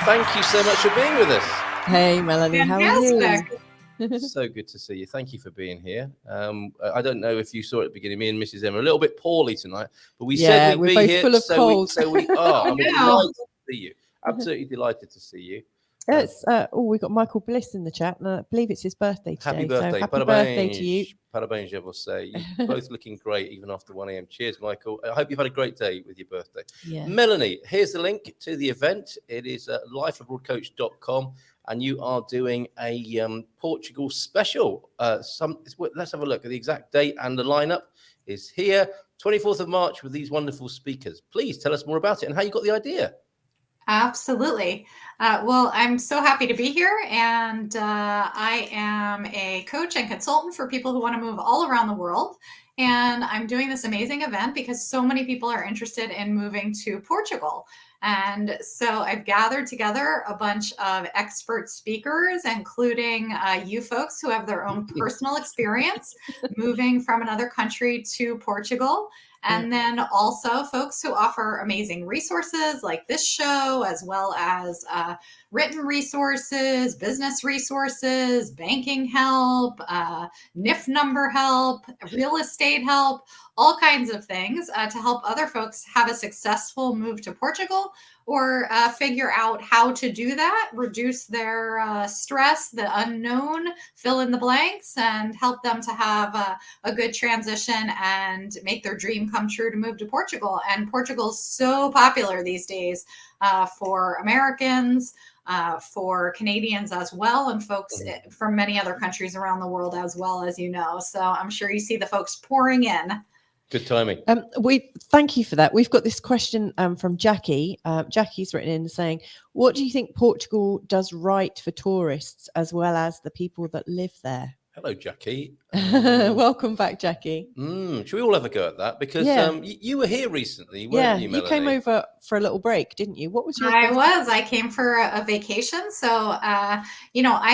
thank you so much for being with us. Hey, Melanie, Fantastic. how are you? So good to see you. Thank you for being here. I don't know if you saw at the beginning, me and Mrs. Emma are a little bit poorly tonight, but we said we'd we're be both here, full of so cold. we are. Oh, And we're no. delighted to see you. Absolutely delighted to see you. It's we've got Michael Bliss in the chat, and I believe it's his birthday today. Happy birthday. So happy birthday to you. Parabéns, je vous say. You're both looking great, even after 1 a.m. Cheers, Michael. I hope you've had a great day with your birthday. Yeah. Melanie, here's the link to the event. It is lifeabroadcoach.com, and you are doing a Portugal special. Let's have a look at the exact date, and the lineup is here, 24th of March, with these wonderful speakers. Please tell us more about it and how you got the idea. Absolutely. Well, I'm so happy to be here, and I am a coach and consultant for people who want to move all around the world. And I'm doing this amazing event because so many people are interested in moving to Portugal. And so I've gathered together a bunch of expert speakers, including you folks who have their own personal experience moving from another country to Portugal. And then also folks who offer amazing resources like this show, as well as written resources, business resources, banking help, NIF number help, real estate help, all kinds of things to help other folks have a successful move to Portugal, or figure out how to do that, reduce their stress, the unknown, fill in the blanks, and help them to have a good transition and make their dream come true to move to Portugal. And Portugal's so popular these days for Americans, for Canadians as well, and folks from many other countries around the world as well, as you know. So I'm sure you see the folks pouring in. Good timing. We thank you for that. We've got this question from Jackie. Jackie's written in saying, what do you think Portugal does right for tourists as well as the people that live there? Hello, Jackie. Welcome back, Jackie. Should we all have a go at that? Because you were here recently, weren't you, Melanie? You came over for a little break, didn't you? What was your I came for a vacation. So, I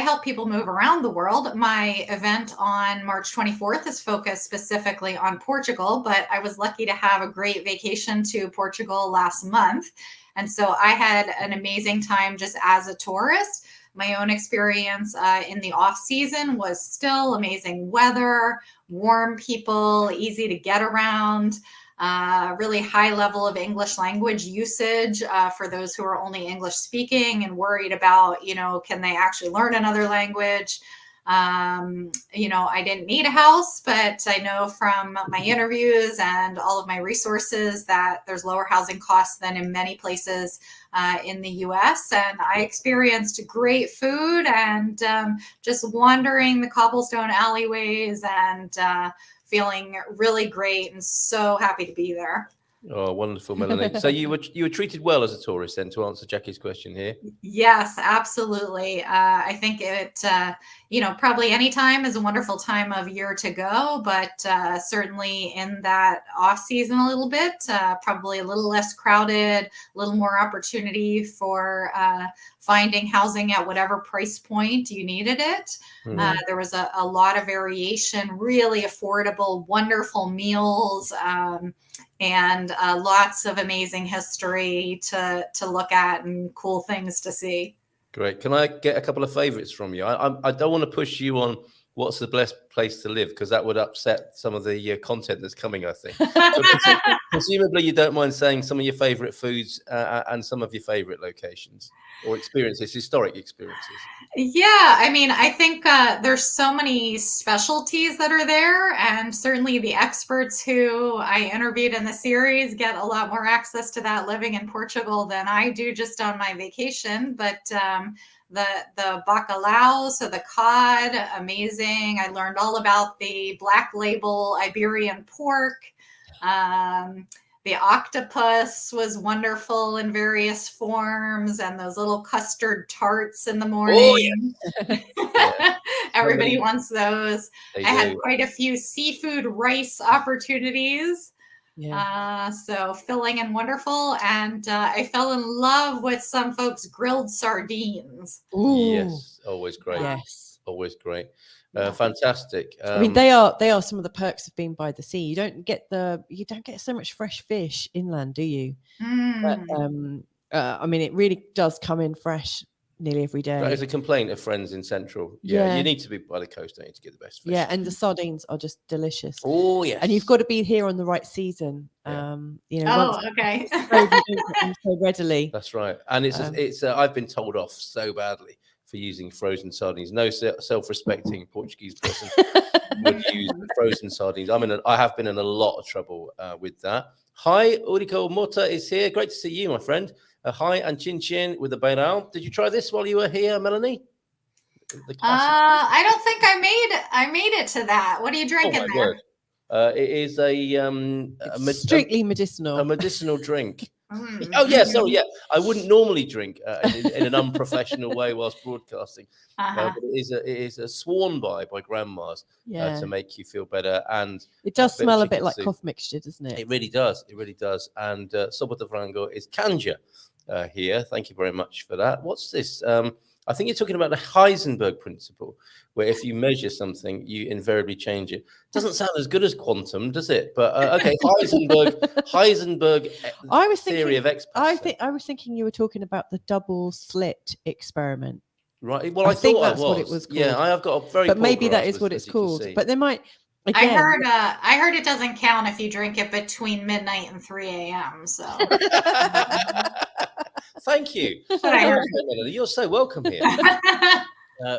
help people move around the world. My event on March 24th is focused specifically on Portugal, but I was lucky to have a great vacation to Portugal last month. And so I had an amazing time just as a tourist. My own experience in the off season was still amazing weather, warm people, easy to get around, really high level of English language usage for those who are only English speaking and worried about, can they actually learn another language? I didn't need a house, but I know from my interviews and all of my resources that there's lower housing costs than in many places in the US. And I experienced great food and just wandering the cobblestone alleyways and feeling really great and so happy to be there. Oh, wonderful, Melanie. So you were treated well as a tourist then, to answer Jackie's question here? Yes, absolutely. I think it, probably any time is a wonderful time of year to go, but certainly in that off season a little bit, probably a little less crowded, a little more opportunity for finding housing at whatever price point you needed it. There was a lot of variation, really affordable, wonderful meals, and lots of amazing history to look at and cool things to see. Great. Can I get a couple of favorites from you? I don't want to push you on what's the best place to live, because that would upset some of the content that's coming, I think. So presumably you don't mind saying some of your favorite foods and some of your favorite locations or experiences, historic experiences. Yeah, I think there's so many specialties that are there, and certainly the experts who I interviewed in the series get a lot more access to that living in Portugal than I do just on my vacation. But the bacalhau, so the cod, amazing. I learned all about the Black Label Iberian pork. The octopus was wonderful in various forms, and those little custard tarts in the morning. Oh, yeah. Everybody wants those. I had quite a few seafood rice opportunities. Yeah. So filling and wonderful. And I fell in love with some folks' grilled sardines. Ooh. Yes, always great. Yes, always great. Fantastic. They are some of the perks of being by the sea. You don't get so much fresh fish inland, do you? But I mean, it really does come in fresh nearly every day. That is a complaint of friends in Central. Yeah, you need to be by the coast, don't you, to get the best fish. Yeah, and the sardines are just delicious. Oh yes, and you've got to be here on the right season. Yeah. Once okay. you don't get them so readily. That's right. And it's I've been told off so badly for using frozen sardines. No self-respecting Portuguese person would use frozen sardines. I have been in a lot of trouble with that. Hi, Urico Mota is here. Great to see you, my friend. Hi, and Chin Chin with the Beirao. Did you try this while you were here, Melanie? I don't think I made it to that. What are you drinking there? It is strictly medicinal. A medicinal drink. Oh yeah, sorry, yeah. I wouldn't normally drink in an unprofessional way whilst broadcasting, but it is a sworn by grandmas to make you feel better, and it does smell a bit like cough mixture, doesn't it? It really does. It really does. And Soba de Frango is Canja here. Thank you very much for that. What's this? I think you're talking about the Heisenberg principle, where if you measure something, you invariably change it. Doesn't sound as good as quantum, does it? But okay, Heisenberg theory of expansion. I was thinking you were talking about the double slit experiment. Right. Well, I think that's what it was called. Yeah, I have got a very. But maybe that is what it's called. But they might. Again, I heard it doesn't count if you drink it between midnight and 3 a.m. So. Thank you. You're so welcome here.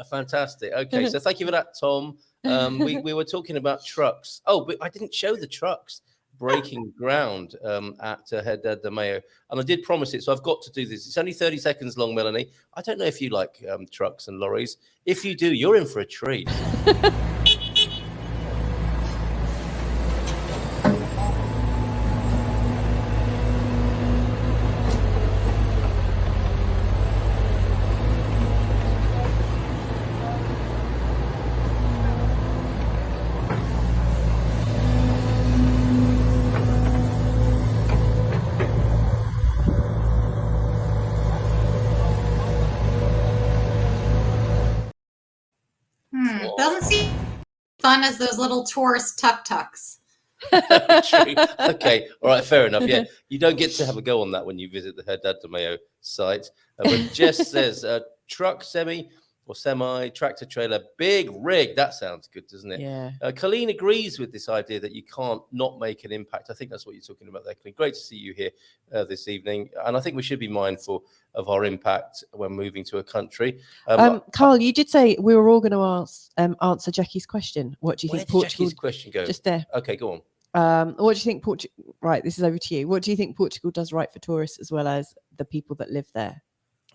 Fantastic. Okay, so thank you for that, Tom. We were talking about trucks. Oh, but I didn't show the trucks breaking ground at Herdad de Mayo, and I did promise it, so I've got to do this. It's only 30 seconds long, Melanie. I don't know if you like trucks and lorries. If you do, you're in for a treat. Doesn't seem fun as those little tourist tuk-tuks. Okay, all right, fair enough. Yeah, you don't get to have a go on that when you visit the Herdad de Mayo site. But Jess says truck, semi, tractor trailer, big rig. That sounds good, doesn't it? Yeah. Colleen agrees with this idea that you can't not make an impact. I think that's what you're talking about there, Colleen. Great to see you here this evening. And I think we should be mindful of our impact when moving to a country. Carl, you did say we were all going to answer Jackie's question. What do you think Portugal? Jackie's question go? Just there. Okay, go on. What do you think Portugal? Right, this is over to you. What do you think Portugal does right for tourists as well as the people that live there?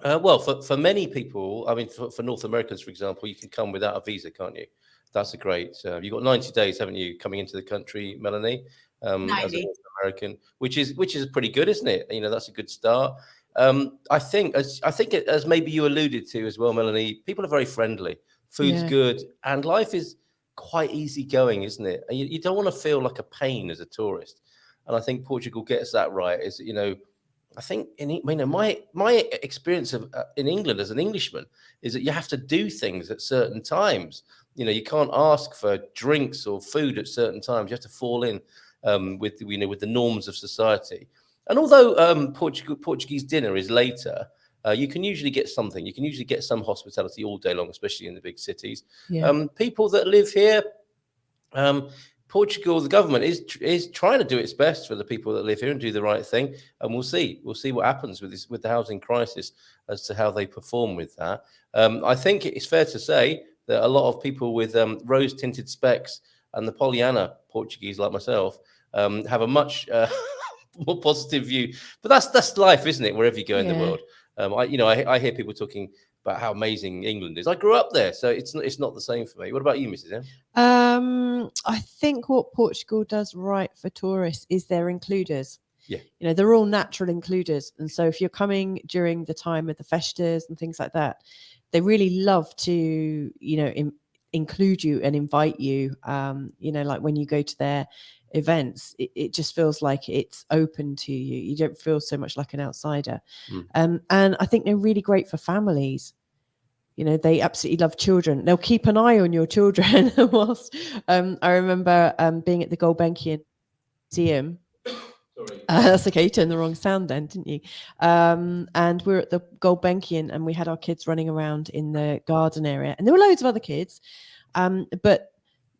Well, for many people, I mean, for North Americans, for example, you can come without a visa, can't you? That's a great. You've got 90 days, haven't you, coming into the country, Melanie? As a North American, which is pretty good, isn't it? You know, that's a good start. I think as maybe you alluded to as well, Melanie, people are very friendly. Food's good, and life is quite easy-going, isn't it? And you don't want to feel like a pain as a tourist. And I think Portugal gets that right. Is, you know, I think my experience of in England as an Englishman is that you have to do things at certain times. You know, you can't ask for drinks or food at certain times. You have to fall in with the norms of society. And although Portuguese dinner is later, you can usually get something. You can usually get some hospitality all day long, especially in the big cities. Yeah. People that live here, Portugal, the government is trying to do its best for the people that live here and do the right thing. And we'll see what happens with the housing crisis as to how they perform with that. I think it's fair to say that a lot of people with rose-tinted specs and the Pollyanna Portuguese like myself have a much more positive view. But that's life, isn't it? Wherever you go in the world. I hear people talking about how amazing England is. I grew up there, so it's not the same for me. What about you, Mrs. M? I think what Portugal does right for tourists is their includers. Yeah. You know, they're all natural includers. And so if you're coming during the time of the festas and things like that, they really love to, include you and invite you. Like when you go to their events, it just feels like it's open to you. You don't feel so much like an outsider. And I think they're really great for families. You know, they absolutely love children. They'll keep an eye on your children. Whilst I remember being at the Gulbenkian Museum. That's okay. You turned the wrong sound then, didn't you? And we were at the Gulbenkian, and we had our kids running around in the garden area, and there were loads of other kids. But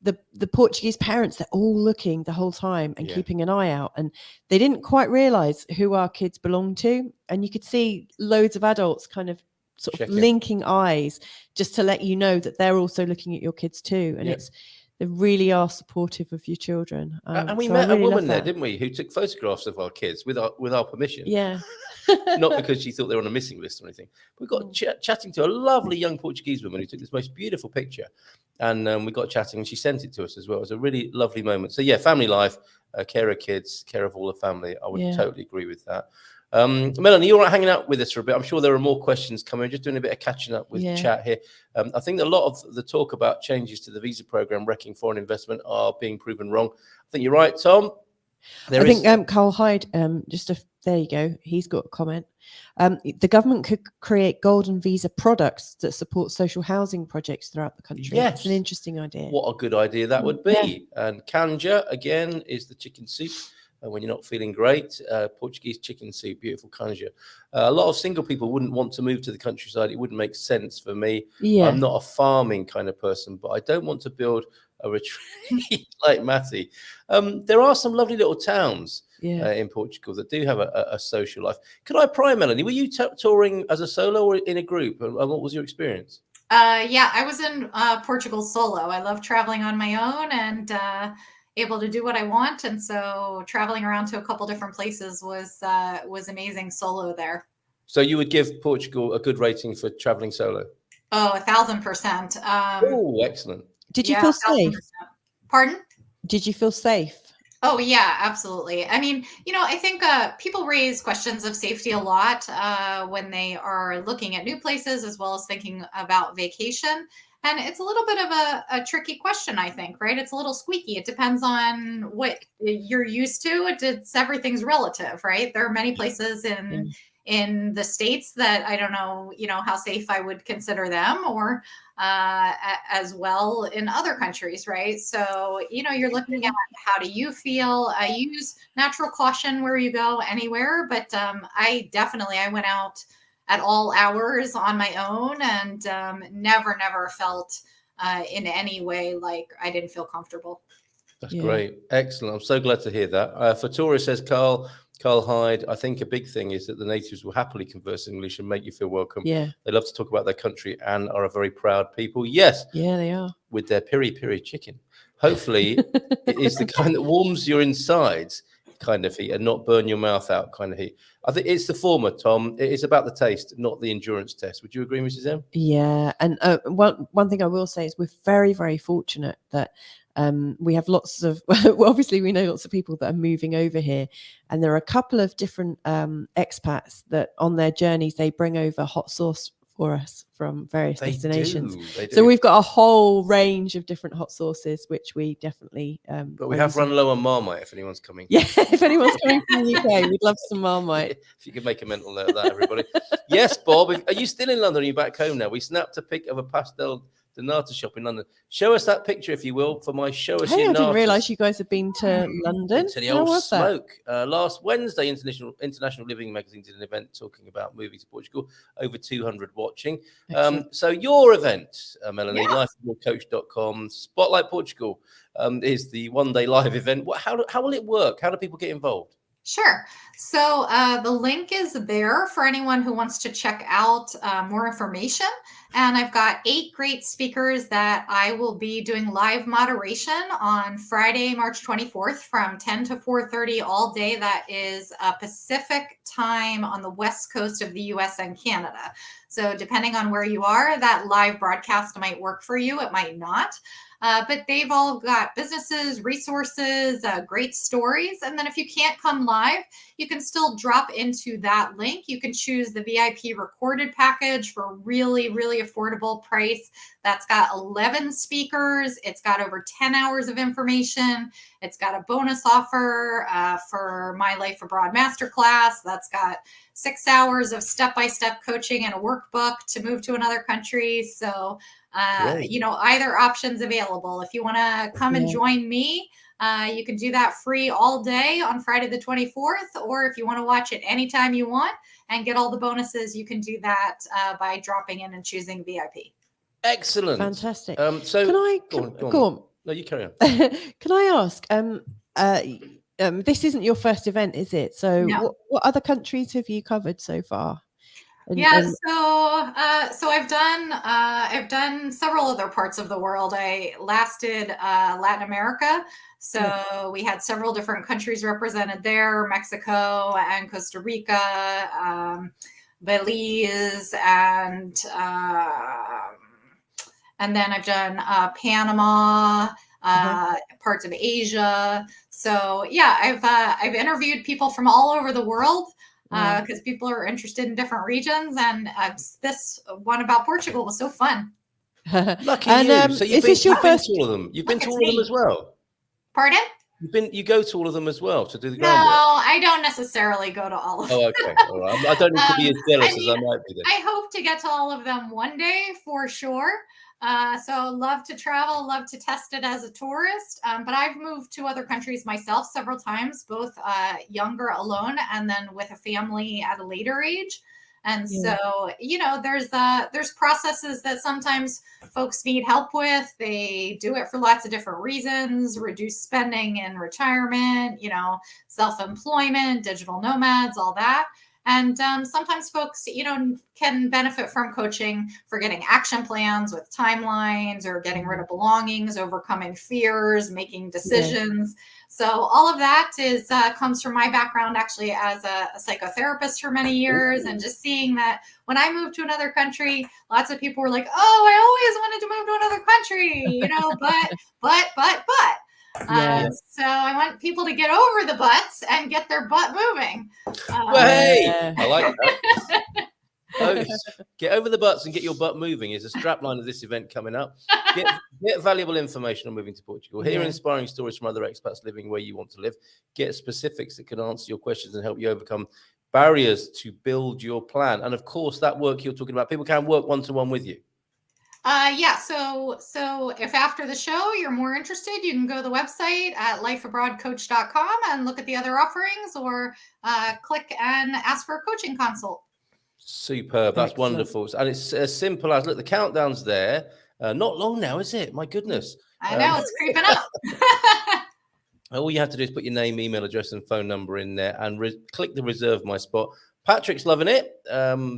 the Portuguese parents, they're all looking the whole time and keeping an eye out, and they didn't quite realize who our kids belonged to. And you could see loads of adults kind of sort of linking eyes just to let you know that they're also looking at your kids too. And they really are supportive of your children. And we so met really a woman there, didn't we, who took photographs of our kids with our permission. Yeah. Not because she thought they were on a missing list or anything. We got chatting to a lovely young Portuguese woman who took this most beautiful picture. And we got chatting, and she sent it to us as well. It was a really lovely moment. So, family life, care of kids, care of all the family. I would totally agree with that. Melanie, you're hanging out with us for a bit. I'm sure there are more questions coming. Just doing a bit of catching up with chat here. I think a lot of the talk about changes to the visa program wrecking foreign investment are being proven wrong. I think you're right, Tom. I think Carl Hyde, there you go. He's got a comment. The government could create golden visa products that support social housing projects throughout the country. Yes. It's an interesting idea. What a good idea that would be. And canja, again, is the chicken soup. When you're not feeling great, Portuguese chicken soup, beautiful canja. A lot of single people wouldn't want to move to the countryside. It wouldn't make sense for me. I'm not a farming kind of person, but I don't want to build a retreat like Matty. There are some lovely little towns in Portugal that do have a social life. Could I pry, Melanie? Were you touring as a solo or in a group? And what was your experience? I was in Portugal solo. I love traveling on my own and able to do what I want. And so traveling around to a couple different places was amazing solo there. So you would give Portugal a good rating for traveling solo? Oh, 1,000%. Oh, excellent. Did you feel safe? 1,000%. Pardon? Did you feel safe? Oh, yeah, absolutely. I mean, I think people raise questions of safety a lot when they are looking at new places as well as thinking about vacation. And it's a little bit of a tricky question, I think, right? It's a little squeaky. It depends on what you're used to. Everything's relative, right? There are many places in the States that I don't know, how safe I would consider them, or as well in other countries, right? So, you're looking at how do you feel? I use natural caution where you go anywhere, but I went out at all hours on my own and never felt in any way like I didn't feel comfortable. That's great. Excellent. I'm so glad to hear that. For Taurus, says Carl Hyde, I think a big thing is that the natives will happily converse English and make you feel welcome. Yeah. They love to talk about their country and are a very proud people. Yes. Yeah, they are. With their piri chicken. Hopefully it is the kind that warms your insides kind of heat and not burn your mouth out kind of heat. I think it's the former, Tom. It is about the taste, not the endurance test. Would you agree, Mrs. M? Yeah. And one thing I will say is we're very, very fortunate that we have lots of, well, obviously we know lots of people that are moving over here, and there are a couple of different expats that on their journeys, they bring over hot sauce for us from various destinations. They do. So we've got a whole range of different hot sauces, which we definitely but we have run low on Marmite if anyone's coming. Yeah, if anyone's coming from the UK, we'd love some Marmite. If you could make a mental note of that, everybody. Yes, Bob, are you still in London or are you back home now? We snapped a pic of a pastel Donata shop in London. Show us that picture, if you will, for my show us Hey, your I didn't Natas. realise you guys have been to London. To the old smoke. Last Wednesday, International Living Magazine did an event talking about moving to Portugal. Over 200 watching. So your event, Melanie, lifeofcoach.com, Spotlight Portugal is the one-day live event. How will it work? How do people get involved? Sure. So the link is there for anyone who wants to check out more information. And I've got 8 great speakers that I will be doing live moderation on Friday, March 24th from 10 to 4:30 all day. That is Pacific time on the West Coast of the US and Canada. So depending on where you are, that live broadcast might work for you. It might not. But they've all got businesses, resources, great stories. And then if you can't come live, you can still drop into that link. You can choose the VIP recorded package for a really, really affordable price. That's got 11 speakers. It's got over 10 hours of information. It's got a bonus offer for My Life Abroad Masterclass. That's got 6 hours of step-by-step coaching and a workbook to move to another country. So either option's available. If you want to come and join me, You can do that free all day on Friday the 24th, or if you want to watch it anytime you want and get all the bonuses, you can do that by dropping in and choosing VIP. Excellent. Fantastic. So Can I go on. No, you carry on. Can I ask? This isn't your first event, is it? So, No. what other countries have you covered so far? So I've done several other parts of the world. I lasted Latin America. So we had several different countries represented there: Mexico and Costa Rica, Belize, and then I've done Panama, parts of Asia. So yeah, I've interviewed people from all over the world. Because people are interested in different regions, and this one about Portugal was so fun. Lucky you. So you've been to all of them. You've been to all of them as well. Pardon? You go to all of them as well to do the groundwork? No, I don't necessarily go to all of them. Oh, okay. All right. I don't need to be as jealous as I might be then. I hope to get to all of them one day for sure. So love to travel, love to test it as a tourist. But I've moved to other countries myself several times, both younger alone and then with a family at a later age. And so, there's processes that sometimes folks need help with. They do it for lots of different reasons: reduce spending in retirement, self-employment, digital nomads, all that. And sometimes folks, can benefit from coaching for getting action plans with timelines, or getting rid of belongings, overcoming fears, making decisions. So all of that comes from my background, actually, as a psychotherapist for many years. And just seeing that when I moved to another country, lots of people were like, "Oh, I always wanted to move to another country," but. So I want people to get over the butts and get their butt moving. Hey, I like that. Get over the butts and get your butt moving is a strapline of this event coming up. Get valuable information on moving to Portugal. Hear inspiring stories from other expats living where you want to live. Get specifics that can answer your questions and help you overcome barriers to build your plan. And of course, that work you're talking about, people can work one-to-one with you. So if after the show you're more interested, you can go to the website at lifeabroadcoach.com and look at the other offerings, or click and ask for a coaching consult. Superb. That's wonderful. And it's as simple as, look, the countdown's there. Not long now, is it? My goodness. I know, it's creeping up. All you have to do is put your name, email address, and phone number in there and click the reserve my spot. Patrick's loving it.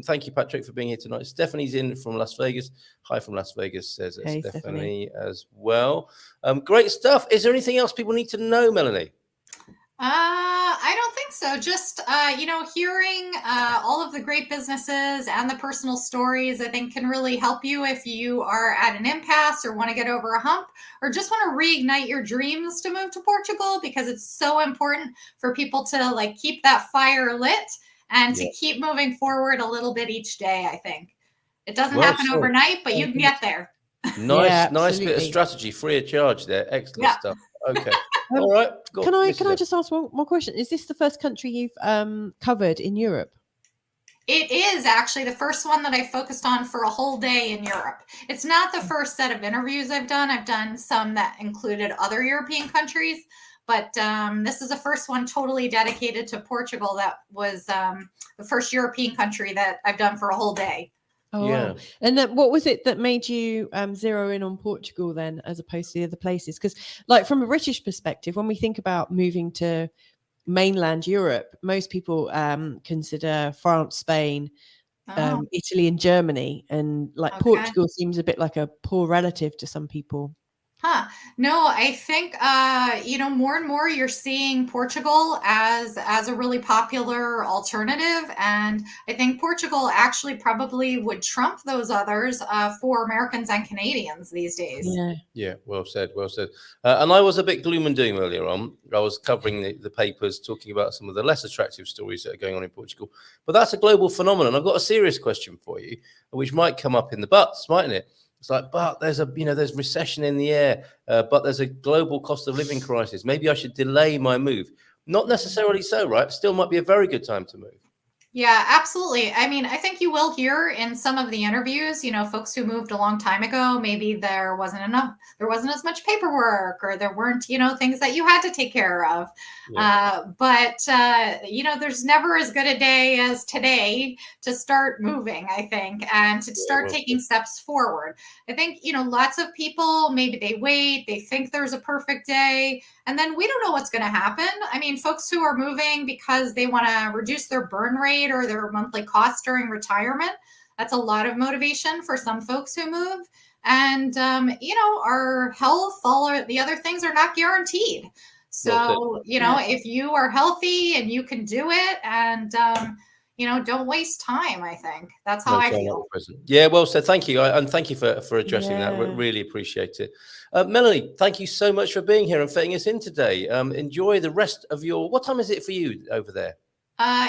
Thank you, Patrick, for being here tonight. Stephanie's in from Las Vegas. Hi from Las Vegas, says Stephanie as well. Great stuff. Is there anything else people need to know, Melanie? I don't think so. Just, hearing all of the great businesses and the personal stories, I think, can really help you if you are at an impasse or want to get over a hump, or just want to reignite your dreams to move to Portugal, because it's so important for people to keep that fire lit and to keep moving forward a little bit each day. I think it doesn't happen overnight, but you can get there. Nice bit of strategy, free of charge there. Excellent stuff. Okay. All right. Can I just ask one more question? Is this the first country you've covered in Europe? It is actually the first one that I focused on for a whole day in Europe. It's not the first set of interviews I've done. I've done some that included other European countries, but this is the first one totally dedicated to Portugal. That was the first European country that I've done for a whole day. Oh, yeah. Wow. And then what was it that made you zero in on Portugal then, as opposed to the other places? Because from a British perspective, when we think about moving to mainland Europe, most people consider France, Spain, Italy and Germany. And Portugal seems a bit like a poor relative to some people. No, I think, more and more you're seeing Portugal as a really popular alternative. And I think Portugal actually probably would trump those others for Americans and Canadians these days. Yeah. Well said. And I was a bit gloom and doom earlier on. I was covering the papers, talking about some of the less attractive stories that are going on in Portugal. But that's a global phenomenon. I've got a serious question for you, which might come up in the butts, mightn't it? It's but there's recession in the air, but there's a global cost of living crisis. Maybe I should delay my move. Not necessarily so, right? Still might be a very good time to move. Yeah, absolutely. I mean, I think you will hear in some of the interviews, folks who moved a long time ago, maybe there wasn't as much paperwork, or there weren't, things that you had to take care of. Yeah. But there's never as good a day as today to start moving, I think, and to start taking steps forward. I think, lots of people, maybe they wait, they think there's a perfect day, and then we don't know what's going to happen. I mean, folks who are moving because they want to reduce their burn rate or their monthly costs during retirement, that's a lot of motivation for some folks who move. And, our health, all the other things are not guaranteed. So, if you are healthy and you can do it, and, don't waste time, I think. That's how I feel. Yeah, well said. Thank you. And thank you for addressing that. Yeah. Really appreciate it. Melanie, thank you so much for being here and fitting us in today. Enjoy the rest of what time is it for you over there?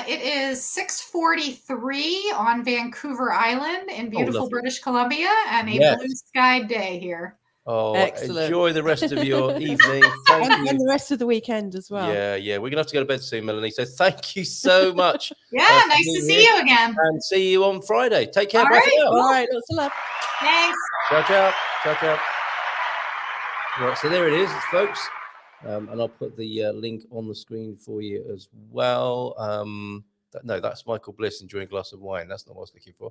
It is 6:43 on Vancouver Island in beautiful British Columbia, and a blue sky day here. Oh, excellent. Enjoy the rest of your evening. Thank you. And the rest of the weekend as well. Yeah. We're going to have to go to bed soon, Melanie. So thank you so much. Yeah, nice to see you again. And see you on Friday. Take care. All Bye right. for now. All right, lots of love. Thanks. Ciao. Right, so there it is, folks. And I'll put the link on the screen for you as well. No, that's Michael Bliss enjoying a glass of wine. That's not what I was looking for.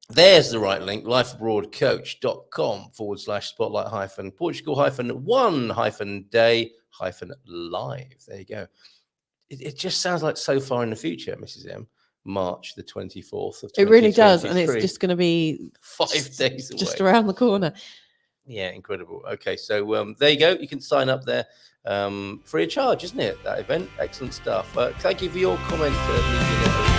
There's the right link, lifeabroadcoach.com/spotlight-Portugal-1-day-live. There you go. It just sounds like so far in the future, Mrs. M. March the 24th of 2023. It really does. And it's just going to be 5 days away. Just around the corner. Yeah, incredible. Okay, so there you go. You can sign up there free of charge, isn't it? That event. Excellent stuff. Thank you for your comment, Media.